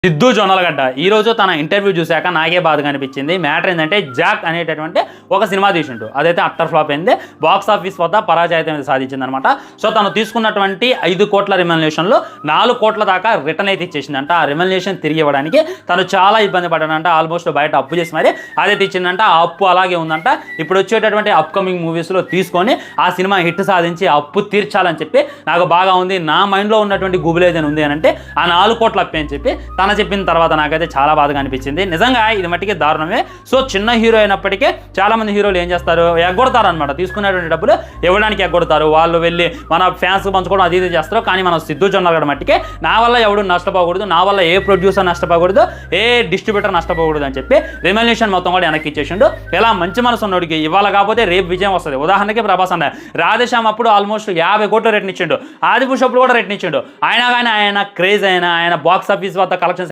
సిద్ధు జొన్నలగడ్డ ఈరోజు తన ఇంటర్వ్యూ చూశాక నాకే బాధగా అనిపించింది. మ్యాటర్ ఏంటంటే జాక్ అనేటటువంటి ఒక సినిమా తీసిండు, అదైతే అట్టర్ ఫ్లాప్ అయింది. బాక్స్ ఆఫీస్ వద్ద పరాజయం సాధించింది అనమాట. సో తను తీసుకున్నటువంటి 5 కోట్ల రెమ్యునరేషన్లో 4 కోట్ల దాకా రిటర్న్ అయితే ఇచ్చేసిందంట. ఆ రెమ్యునరేషన్ తిరిగి ఇవ్వడానికి తను చాలా ఇబ్బంది పడ్డాడంట. ఆల్మోస్ట్ బయట అప్పు చేసి మరి అదే తెచ్చిందంట. ఆ అప్పు అలాగే ఉందంట. ఇప్పుడు వచ్చేటటువంటి అప్కమింగ్ మూవీస్లో తీసుకొని ఆ సినిమా హిట్ సాధించి అప్పు తీర్చాలని చెప్పి నాకు బాగా ఉంది. నా మైండ్లో ఉన్నటువంటి గుబులేదని ఉంది అని అంటే ఆ 4 కోట్ల అప్పు అని చెప్పి తన చెప్పిన తర్వాత నాకైతే చాలా బాధగా అనిపించింది. నిజంగా ఇది మట్టికి దారుణమే. సో చిన్న హీరో అయినప్పటికీ చాలా మంది హీరోలు ఏం చేస్తారు, ఎగ్గొడతారు అనమాట. తీసుకునేటువంటి డబ్బులు ఇవ్వడానికి ఎగ్గొడతారు. వాళ్ళు వెళ్ళి మన ఫ్యాన్స్ పంచుకోవడం అది ఇది చేస్తారు. కానీ మనం సిద్ధు జొన్నలగడ్డ మట్టికే నా వల్ల ఎవడు నష్టపోకూడదు, నా వల్ల ఏ ప్రొడ్యూసర్ నష్టపోకూడదు, ఏ డిస్ట్రిబ్యూటర్ నష్టపోకూడదు అని చెప్పి రెమ్యునరేషన్ మొత్తం కూడా వెనక్కి ఇచ్చేసిండు. ఇలా మంచి మనసు ఉన్నోడికి ఇవాళ కాకపోతే రేపు విజయం వస్తుంది. ఉదాహరణకి ప్రభాస్ అన్న రాధేశ్యామ్ అప్పుడు ఆల్మోస్ట్ 50 కోట్లు రేట్ని ఇచ్చిండు. ఆది పుషప్లు కూడా రేట్ని ఇచ్చిండు. అయినా కానీ ఆయన క్రేజ్ అయినా ఆయన బాక్స్ ఆఫీస్ వద్ద కలెక్షన్స్